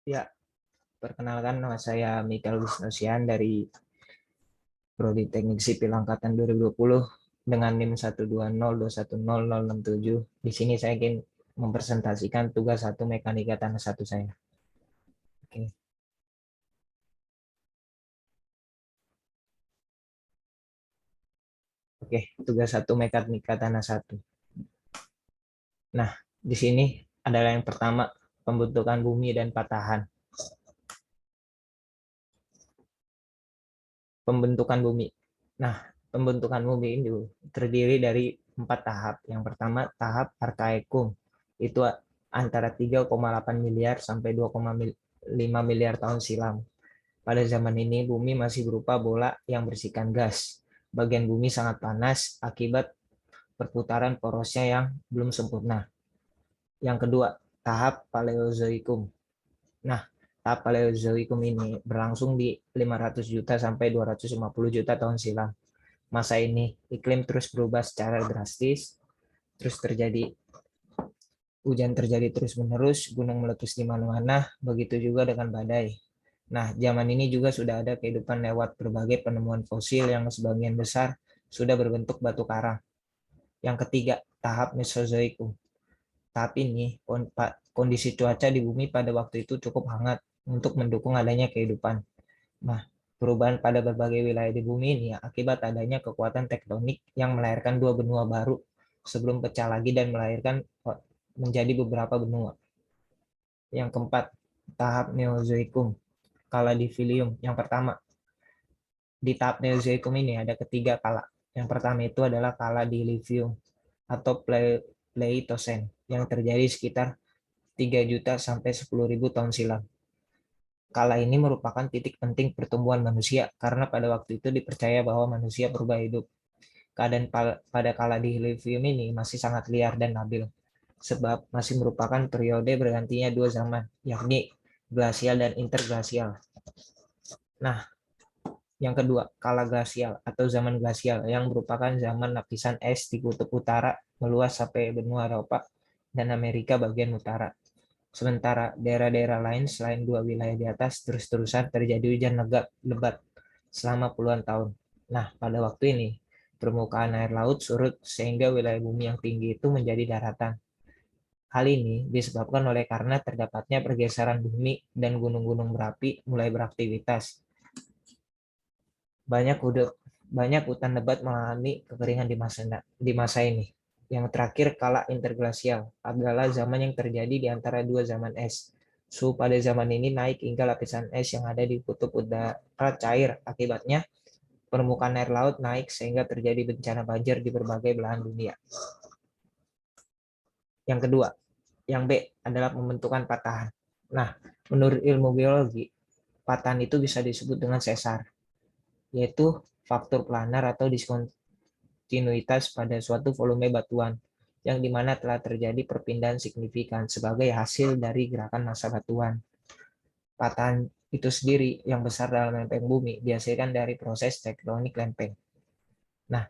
Ya, perkenalkan nama saya Mikael Wisnosian dari Prodi Teknik Sipil Angkatan 2020 dengan NIM 120210067. Di sini saya ingin mempresentasikan tugas 1 Mekanika Tanah 1 saya. Oke. Oke, tugas 1 Mekanika Tanah 1. Nah, di sini adalah yang pertama, pembentukan bumi dan patahan. Pembentukan bumi. Nah, pembentukan bumi ini terdiri dari 4 tahap. Yang pertama, tahap Arkaekum. Itu antara 3,8 miliar sampai 2,5 miliar tahun silam. Pada zaman ini, bumi masih berupa bola yang berisikan gas. Bagian bumi sangat panas akibat perputaran porosnya yang belum sempurna. Yang kedua, tahap Paleozoikum. Nah, tahap Paleozoikum ini berlangsung di 500 juta sampai 250 juta tahun silam. Masa ini, iklim terus berubah secara drastis, terus terjadi hujan terjadi terus-menerus, gunung meletus di mana-mana, begitu juga dengan badai. Nah, zaman ini juga sudah ada kehidupan lewat berbagai penemuan fosil yang sebagian besar sudah berbentuk batu karang. Yang ketiga, tahap Mesozoikum. Tahap ini, kondisi cuaca di bumi pada waktu itu cukup hangat untuk mendukung adanya kehidupan. Nah, perubahan pada berbagai wilayah di bumi ini akibat adanya kekuatan tektonik yang melahirkan dua benua baru sebelum pecah lagi dan melahirkan menjadi beberapa benua. Yang keempat, tahap Neozoikum, Caladiphyllum. Yang pertama, di tahap Neozoikum ini ada ketiga kala. Yang pertama itu adalah Caladiphyllum atau Pleistocene yang terjadi sekitar 3 juta sampai 10.000 tahun silam. Kala ini merupakan titik penting pertumbuhan manusia karena pada waktu itu dipercaya bahwa manusia purba hidup. Keadaan pada kala di Lithium ini masih sangat liar dan labil, sebab masih merupakan periode bergantinya dua zaman, yakni glasial dan interglasial. Nah, yang kedua, kala glasial atau zaman glasial yang merupakan zaman lapisan es di kutub utara meluas sampai benua Eropa dan Amerika bagian utara. Sementara daerah-daerah lain selain dua wilayah di atas terus-terusan terjadi hujan lebat selama puluhan tahun. Nah, pada waktu ini, permukaan air laut surut sehingga wilayah bumi yang tinggi itu menjadi daratan. Hal ini disebabkan oleh karena terdapatnya pergeseran bumi dan gunung-gunung berapi mulai beraktivitas. Banyak hutan lebat mengalami kekeringan di masa ini. Yang terakhir, kala interglasial adalah zaman yang terjadi di antara dua zaman es. Suhu pada zaman ini naik hingga lapisan es yang ada di kutub utara cair. Akibatnya, permukaan air laut naik sehingga terjadi bencana banjir di berbagai belahan dunia. Yang kedua, yang B adalah pembentukan patahan. Nah, menurut ilmu geologi, patahan itu bisa disebut dengan sesar, yaitu faktor planar atau diskontinuitas pada suatu volume batuan, yang dimana telah terjadi perpindahan signifikan sebagai hasil dari gerakan massa batuan. Patahan itu sendiri yang besar dalam lempeng bumi dihasilkan dari proses tektonik lempeng. Nah,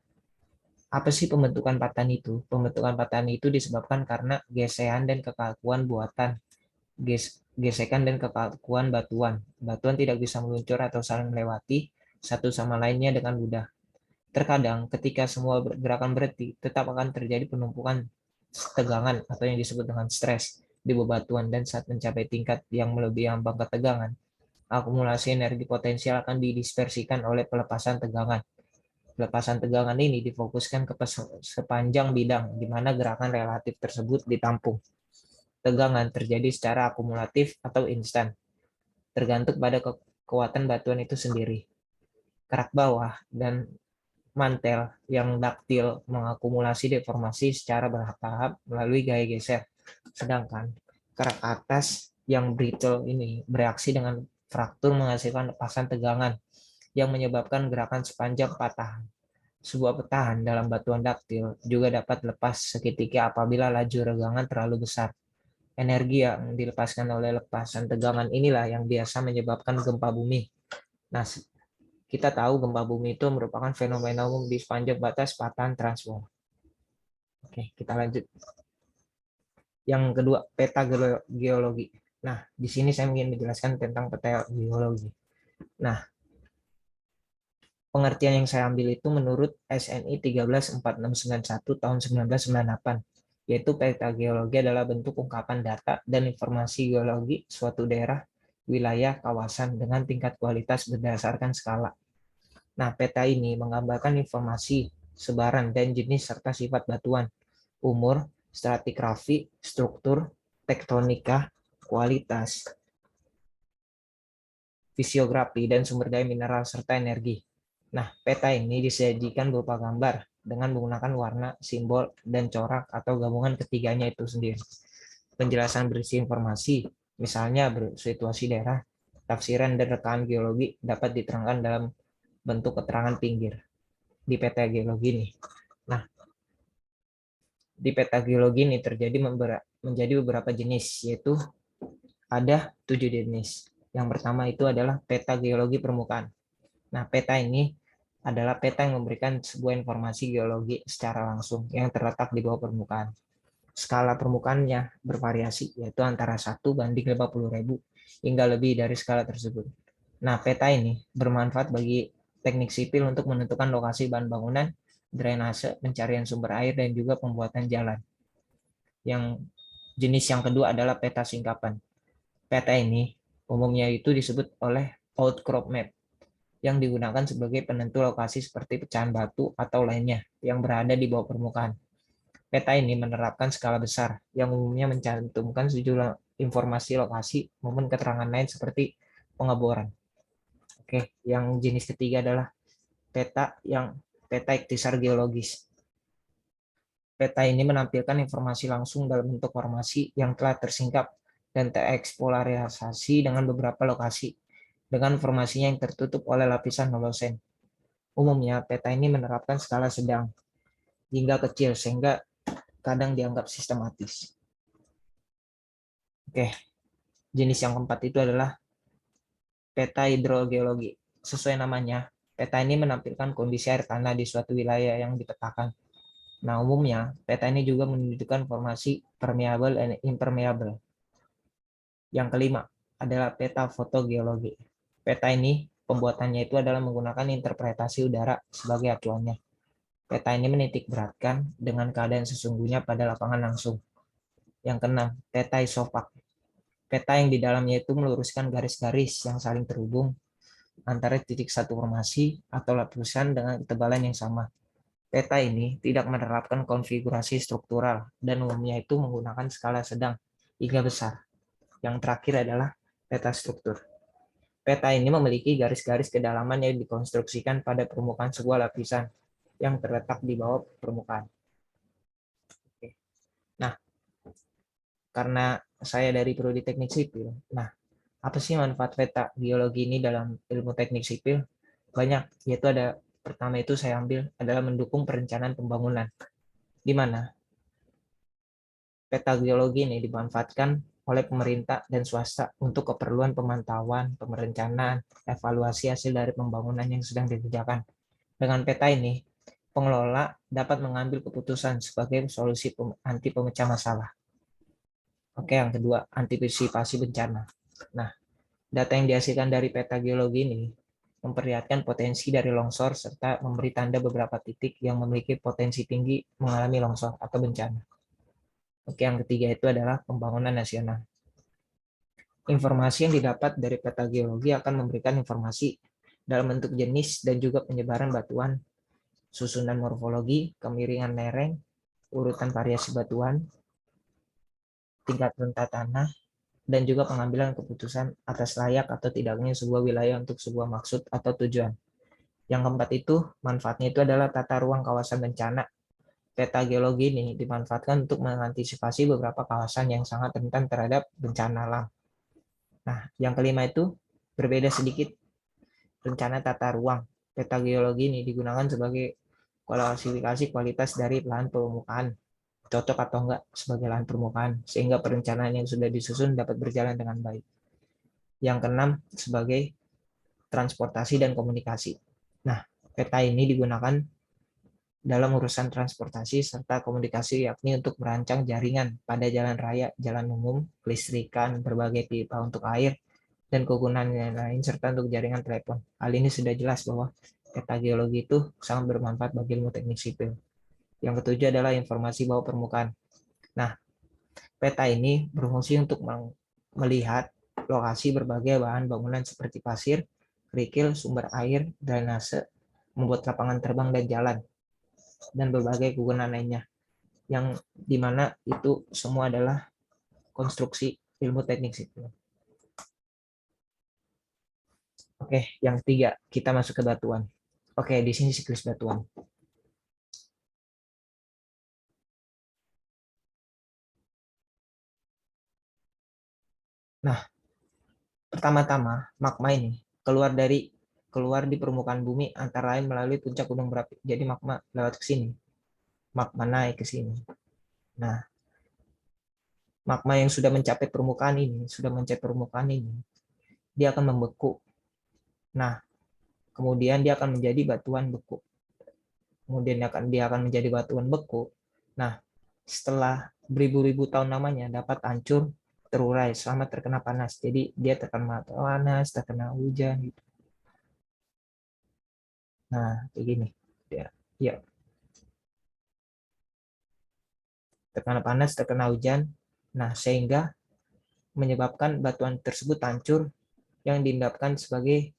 apa sih pembentukan patahan itu? Pembentukan patahan itu disebabkan karena gesekan dan kekakuan buatan, gesekan dan kekakuan batuan. Batuan tidak bisa meluncur atau saling melewati satu sama lainnya dengan mudah. Terkadang ketika semua gerakan berhenti, tetap akan terjadi penumpukan tegangan atau yang disebut dengan stres di bebatuan, dan saat mencapai tingkat yang melebihi ambang ketegangan, akumulasi energi potensial akan didispersikan oleh pelepasan tegangan. Pelepasan tegangan ini difokuskan ke sepanjang bidang di mana gerakan relatif tersebut ditampung. Tegangan terjadi secara akumulatif atau instan, tergantung pada kekuatan batuan itu sendiri. Kerak bawah dan mantel yang daktil mengakumulasi deformasi secara bertahap melalui gaya geser. Sedangkan kerak atas yang brittle ini bereaksi dengan fraktur menghasilkan lepasan tegangan yang menyebabkan gerakan sepanjang patahan. Sebuah patahan dalam batuan daktil juga dapat lepas seketika apabila laju regangan terlalu besar. Energi yang dilepaskan oleh lepasan tegangan inilah yang biasa menyebabkan gempa bumi. Nah, kita tahu gempa bumi itu merupakan fenomena umum di sepanjang batas patahan transform. Oke, kita lanjut. Yang kedua, peta geologi. Nah, di sini saya ingin menjelaskan tentang peta geologi. Nah, pengertian yang saya ambil itu menurut SNI 134691 tahun 1998, yaitu peta geologi adalah bentuk ungkapan data dan informasi geologi suatu daerah, wilayah, kawasan dengan tingkat kualitas berdasarkan skala. Nah, peta ini menggambarkan informasi, sebaran, dan jenis serta sifat batuan, umur, stratigrafi, struktur, tektonika, kualitas, fisiografi, dan sumber daya mineral serta energi. Nah, peta ini disajikan berupa gambar dengan menggunakan warna, simbol, dan corak atau gabungan ketiganya itu sendiri. Penjelasan berisi informasi, misalnya situasi daerah, tafsiran dan rekaman geologi dapat diterangkan dalam bentuk keterangan pinggir di peta geologi ini. Nah, di peta geologi ini menjadi beberapa jenis, yaitu ada 7 jenis. Yang pertama itu adalah peta geologi permukaan. Nah, peta ini adalah peta yang memberikan sebuah informasi geologi secara langsung yang terletak di bawah permukaan. Skala permukaannya bervariasi, yaitu antara 1:50.000 hingga lebih dari skala tersebut. Nah, peta ini bermanfaat bagi teknik sipil untuk menentukan lokasi bahan bangunan, drainase, pencarian sumber air, dan juga pembuatan jalan. Yang jenis yang kedua adalah peta singkapan. Peta ini umumnya itu disebut oleh outcrop map, yang digunakan sebagai penentu lokasi seperti pecahan batu atau lainnya yang berada di bawah permukaan. Peta ini menerapkan skala besar yang umumnya mencantumkan sejumlah informasi lokasi maupun keterangan lain seperti pengeboran. Oke, yang jenis ketiga adalah peta ikhtisar geologis. Peta ini menampilkan informasi langsung dalam bentuk formasi yang telah tersingkap dan tereksplorisasi dengan beberapa lokasi dengan formasinya yang tertutup oleh lapisan holosen. Umumnya, peta ini menerapkan skala sedang hingga kecil sehingga kadang dianggap sistematis. Oke, jenis yang keempat itu adalah peta hidrogeologi. Sesuai namanya, peta ini menampilkan kondisi air tanah di suatu wilayah yang dipetakan. Nah, umumnya, peta ini juga menunjukkan formasi permeable dan impermeable. Yang kelima adalah peta fotogeologi. Peta ini pembuatannya itu adalah menggunakan interpretasi udara sebagai acuannya. Peta ini menitik beratkan dengan keadaan sesungguhnya pada lapangan langsung. Yang keenam, peta isopak. Peta yang di dalamnya itu meluruskan garis-garis yang saling terhubung antara titik satu formasi atau lapisan dengan ketebalan yang sama. Peta ini tidak menerapkan konfigurasi struktural dan umumnya itu menggunakan skala sedang hingga besar. Yang terakhir adalah peta struktur. Peta ini memiliki garis-garis kedalaman yang dikonstruksikan pada permukaan sebuah lapisan yang terletak di bawah permukaan. Nah, karena saya dari Prodi Teknik Sipil, nah, apa sih manfaat peta geologi ini dalam ilmu teknik sipil? Banyak, yaitu ada pertama itu saya ambil adalah mendukung perencanaan pembangunan, di mana peta geologi ini dimanfaatkan oleh pemerintah dan swasta untuk keperluan pemantauan, perencanaan, evaluasi hasil dari pembangunan yang sedang dikerjakan. Dengan peta ini, pengelola dapat mengambil keputusan sebagai solusi anti pemecah masalah. Oke, yang kedua, antisipasi bencana. Nah, data yang dihasilkan dari peta geologi ini memperlihatkan potensi dari longsor serta memberi tanda beberapa titik yang memiliki potensi tinggi mengalami longsor atau bencana. Oke, yang ketiga itu adalah pembangunan nasional. Informasi yang didapat dari peta geologi akan memberikan informasi dalam bentuk jenis dan juga penyebaran batuan, susunan morfologi, kemiringan lereng, urutan variasi batuan, tingkat rentah tanah, dan juga pengambilan keputusan atas layak atau tidaknya sebuah wilayah untuk sebuah maksud atau tujuan. Yang keempat itu, manfaatnya itu adalah tata ruang kawasan bencana. Peta geologi ini dimanfaatkan untuk mengantisipasi beberapa kawasan yang sangat rentan terhadap bencana alam. Nah, yang kelima itu berbeda sedikit rencana tata ruang. Peta geologi ini digunakan sebagai klasifikasi kualitas dari lahan permukaan, cocok atau enggak sebagai lahan permukaan, sehingga perencanaan yang sudah disusun dapat berjalan dengan baik. Yang keenam, sebagai transportasi dan komunikasi. Nah, peta ini digunakan dalam urusan transportasi serta komunikasi, yakni untuk merancang jaringan pada jalan raya, jalan umum, kelistrikan, berbagai pipa untuk air, dan kegunaan lain, serta untuk jaringan telepon. Hal ini sudah jelas bahwa peta geologi itu sangat bermanfaat bagi ilmu teknik sipil. Yang ketujuh adalah informasi bawah permukaan. Nah, peta ini berfungsi untuk melihat lokasi berbagai bahan bangunan seperti pasir, kerikil, sumber air, drainase, membuat lapangan terbang dan jalan, dan berbagai kegunaan lainnya, yang dimana itu semua adalah konstruksi ilmu teknik sipil. Oke, yang ketiga, kita masuk ke batuan. Oke, di sini siklus batuan. Nah, pertama-tama magma ini keluar di permukaan bumi antara lain melalui puncak gunung berapi. Jadi magma lewat ke sini, magma naik ke sini. Nah, magma yang sudah mencapai permukaan ini, dia akan membeku. Nah, kemudian dia akan menjadi batuan beku. Dia akan menjadi batuan beku. Nah, setelah beribu-ribu tahun lamanya dapat hancur, terurai selama terkena panas. Jadi dia terkena panas, terkena hujan gitu. Nah, kayak gini. Ya, terkena panas, terkena hujan. Nah, sehingga menyebabkan batuan tersebut hancur, yang diendapkan sebagai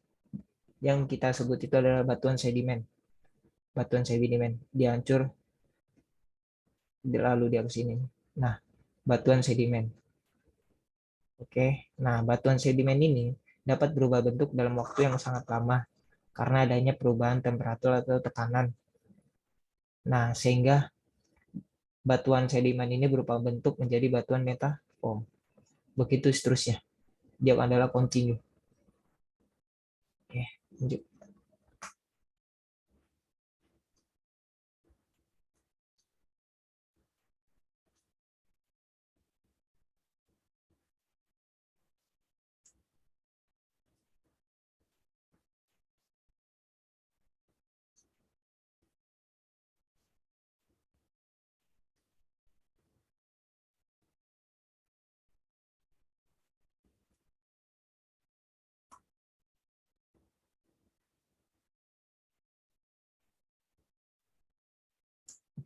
yang kita sebut itu adalah batuan sedimen. Batuan sedimen, dia hancur lalu dia ke sini. Nah, batuan sedimen. Oke. Nah, batuan sedimen ini dapat berubah bentuk dalam waktu yang sangat lama karena adanya perubahan temperatur atau tekanan. Nah, sehingga batuan sedimen ini berubah bentuk menjadi batuan metaform. Begitu seterusnya. Dia adalah kontinu. Oke, lanjut.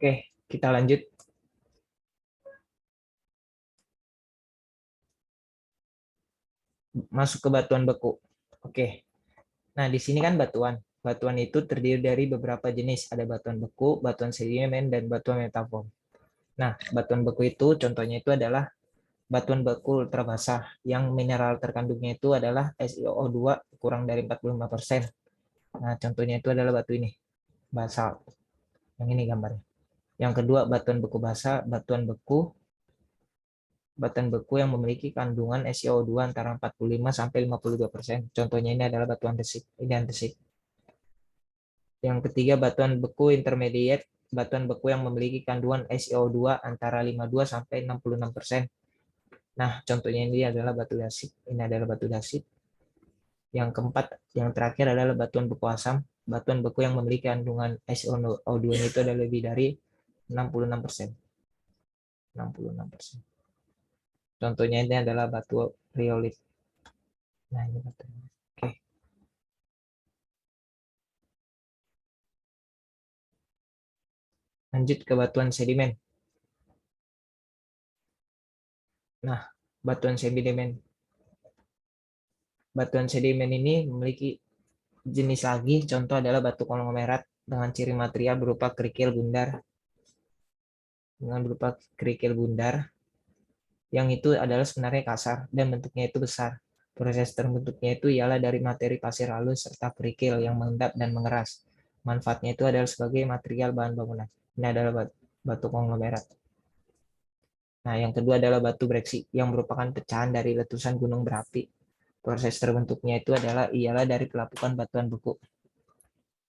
Oke, kita lanjut masuk ke batuan beku. Oke. Nah, di sini kan batuan. Batuan itu terdiri dari beberapa jenis. Ada batuan beku, batuan sedimen, dan batuan metaform. Nah, batuan beku itu contohnya itu adalah batuan beku ultrabasah yang mineral terkandungnya itu adalah SiO2 kurang dari 45%. Nah, contohnya itu adalah batu ini, basalt. Yang ini gambarnya. Yang kedua, batuan beku basah, batuan beku yang memiliki kandungan SiO2 antara 45 sampai 52%. Contohnya ini adalah batuan desit, ini andesit. Yang ketiga, batuan beku intermediate, batuan beku yang memiliki kandungan SiO2 antara 52 sampai 66%. Nah, contohnya ini adalah batu dasit. Ini adalah batu dasit. Yang keempat, yang terakhir adalah batuan beku asam. Batuan beku yang memiliki kandungan SiO2 itu adalah lebih dari 66%. 66%. Contohnya ini adalah batu riolit. Nah, ini batunya. Oke. Lanjut ke batuan sedimen. Nah, batuan sedimen. Batuan sedimen ini memiliki jenis lagi, contoh adalah batu konglomerat dengan ciri material berupa kerikil bundar, yang itu adalah sebenarnya kasar dan bentuknya itu besar. Proses terbentuknya itu ialah dari materi pasir halus serta kerikil yang mengendap dan mengeras. Manfaatnya itu adalah sebagai material bahan bangunan. Ini adalah batu konglomerat. Nah, yang kedua adalah batu breksi yang merupakan pecahan dari letusan gunung berapi. Proses terbentuknya itu ialah dari pelapukan batuan beku.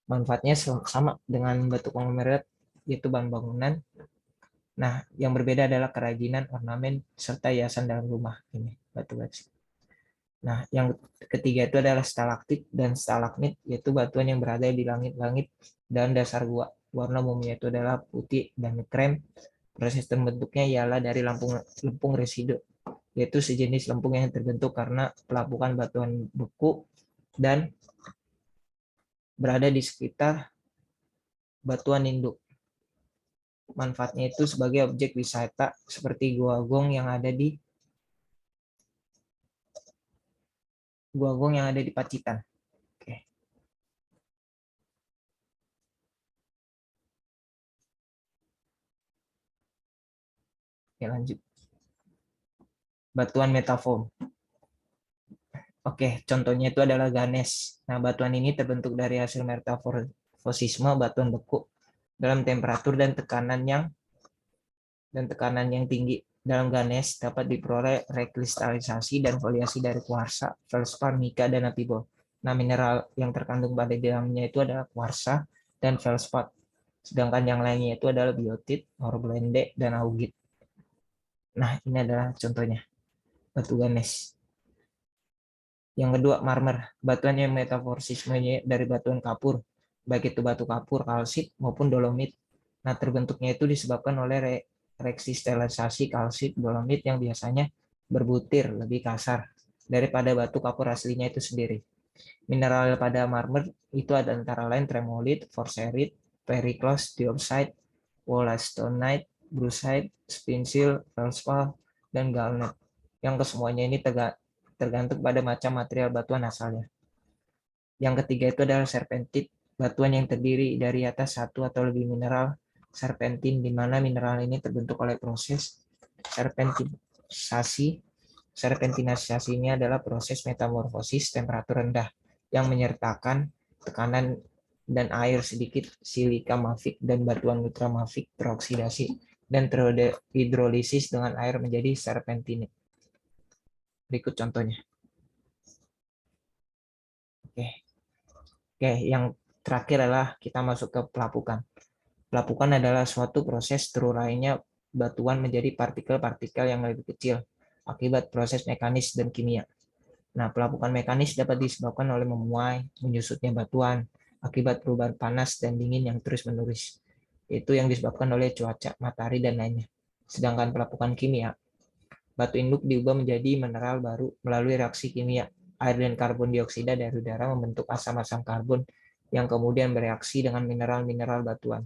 Manfaatnya sama dengan batu konglomerat, yaitu bahan bangunan. Nah, yang berbeda adalah kerajinan, ornamen, serta hiasan dalam rumah. Ini batu breksi. Nah, yang ketiga itu adalah stalaktit dan stalagmit, yaitu batuan yang berada di langit-langit dan dasar gua. Warna umumnya itu adalah putih dan krem. Proses terbentuknya ialah dari lempung residu, yaitu sejenis lempung yang terbentuk karena pelapukan batuan beku dan berada di sekitar batuan induk. Manfaatnya itu sebagai objek wisata seperti Gua Gong yang ada di Pacitan. Oke. Oke, lanjut. Batuan metaform. Oke, contohnya itu adalah Ganesh. Nah, batuan ini terbentuk dari hasil metamorfosisme batuan beku dalam temperatur dan tekanan yang tinggi. Dalam Ganesh dapat diperoleh rekristalisasi dan foliasi dari kuarsa, feldspar, mika, dan apibol. Nah, mineral yang terkandung pada dalamnya itu adalah kuarsa dan feldspar. Sedangkan yang lainnya itu adalah biotit, horblende, dan augit. Nah, ini adalah contohnya batu Ganesh. Yang kedua, marmer. Batuan yang metamorfosismenya dari batuan kapur, baik itu batu kapur, kalsit, maupun dolomit. Nah, terbentuknya itu disebabkan oleh rekristalisasi kalsit dolomit yang biasanya berbutir lebih kasar daripada batu kapur aslinya itu sendiri. Mineral pada marmer itu ada antara lain tremolit, forcerit, periclos, diopside, wollastonite, brucite, spinsil, feldspar, dan galnet. Yang kesemuanya ini tergantung pada macam material batuan asalnya. Yang ketiga itu adalah serpentit, batuan yang terdiri dari atas satu atau lebih mineral serpentin, di mana mineral ini terbentuk oleh proses serpentinasasi. Serpentinasasi ini adalah proses metamorfosis temperatur rendah yang menyertakan tekanan dan air sedikit. Silika mafik dan batuan ultramafik teroksidasi dan terhidrolisis dengan air menjadi serpentinit. Berikut contohnya. Oke, yang terakhir adalah kita masuk ke pelapukan. Pelapukan adalah suatu proses terurainya batuan menjadi partikel-partikel yang lebih kecil akibat proses mekanis dan kimia. Nah, pelapukan mekanis dapat disebabkan oleh memuai, menyusutnya batuan akibat perubahan panas dan dingin yang terus-menerus. Itu yang disebabkan oleh cuaca, matahari, dan lainnya. Sedangkan pelapukan kimia, batu induk diubah menjadi mineral baru melalui reaksi kimia. Air dan karbon dioksida dari udara membentuk asam-asam karbon yang kemudian bereaksi dengan mineral-mineral batuan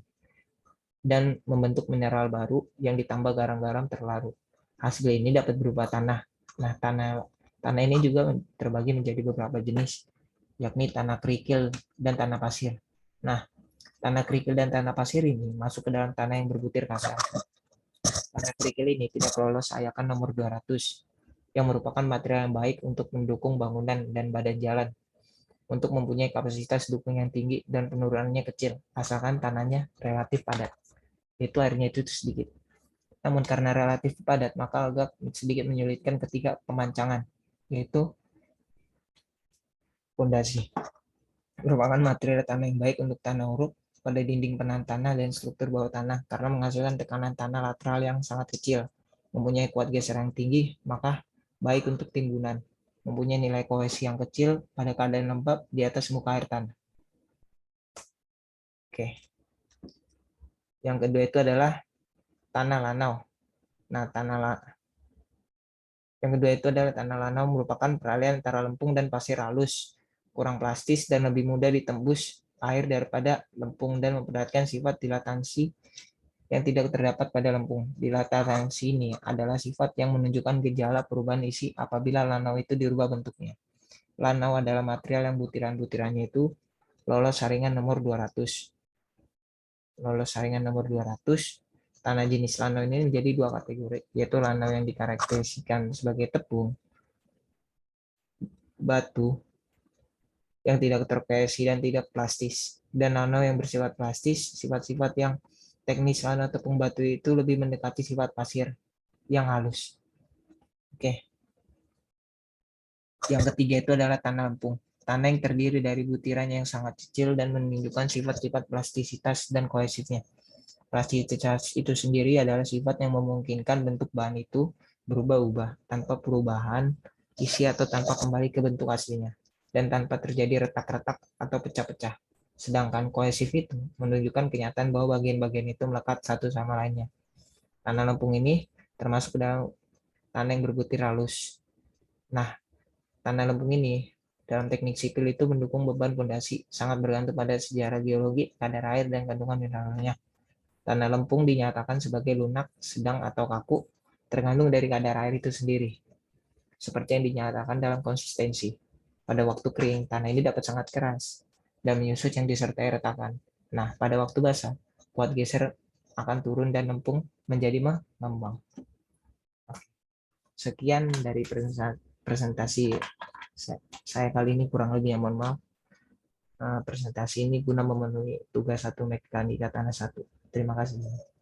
dan membentuk mineral baru yang ditambah garam-garam terlarut. Hasil ini dapat berupa tanah. Nah, tanah ini juga terbagi menjadi beberapa jenis, yakni tanah kerikil dan tanah pasir. Nah, tanah kerikil dan tanah pasir ini masuk ke dalam tanah yang berbutir kasar. Tanah kerikil ini tidak lolos ayakan nomor 200, yang merupakan material yang baik untuk mendukung bangunan dan badan jalan, untuk mempunyai kapasitas dukung yang tinggi dan penurunannya kecil, asalkan tanahnya relatif padat. Itu airnya itu sedikit. Namun karena relatif padat, maka agak sedikit menyulitkan ketika pemancangan, yaitu fondasi. Merupakan material tanah yang baik untuk tanah uruk pada dinding penahan tanah dan struktur bawah tanah karena menghasilkan tekanan tanah lateral yang sangat kecil, mempunyai kuat geser yang tinggi, maka baik untuk timbunan, mempunyai nilai kohesi yang kecil pada keadaan lembab di atas muka air tanah. Oke. Yang kedua itu adalah tanah lanau. Nah, yang kedua itu adalah tanah lanau merupakan peralihan antara lempung dan pasir halus, kurang plastis dan lebih mudah ditembus air daripada lempung dan memperlihatkan sifat dilatansi yang tidak terdapat pada lempung. Dilatansi ini adalah sifat yang menunjukkan gejala perubahan isi apabila lanau itu dirubah bentuknya. Lanau adalah material yang butiran-butirannya itu lolos saringan nomor 200. Lolos saringan nomor 200. Tanah jenis lanau ini menjadi dua kategori, yaitu lanau yang dikarakterisasikan sebagai tepung, batu yang tidak terkohesi dan tidak plastis, dan lanau yang bersifat plastis. Sifat-sifat yang teknis lanau tepung batu itu lebih mendekati sifat pasir yang halus. Oke. Yang ketiga itu adalah tanah lempung. Tanah yang terdiri dari butiran yang sangat kecil dan menunjukkan sifat-sifat plastisitas dan kohesifnya. Plastisitas itu sendiri adalah sifat yang memungkinkan bentuk bahan itu berubah-ubah tanpa perubahan isi atau tanpa kembali ke bentuk aslinya, dan tanpa terjadi retak-retak atau pecah-pecah. Sedangkan kohesif itu menunjukkan kenyataan bahwa bagian-bagian itu melekat satu sama lainnya. Tanah lempung ini termasuk dalam tanah yang berbutir halus. Nah, tanah lempung ini dalam teknik sipil itu mendukung beban fondasi, sangat bergantung pada sejarah geologi, kadar air, dan kandungan mineralnya. Tanah lempung dinyatakan sebagai lunak, sedang, atau kaku, tergantung dari kadar air itu sendiri. Seperti yang dinyatakan dalam konsistensi. Pada waktu kering, tanah ini dapat sangat keras dan menyusut yang disertai retakan. Nah, pada waktu basah, kuat geser akan turun dan lempung menjadi mengembang. Sekian dari presentasi saya kali ini, kurang lebih mohon maaf. Presentasi ini guna memenuhi tugas satu mekanika tanah 1. Terima kasih.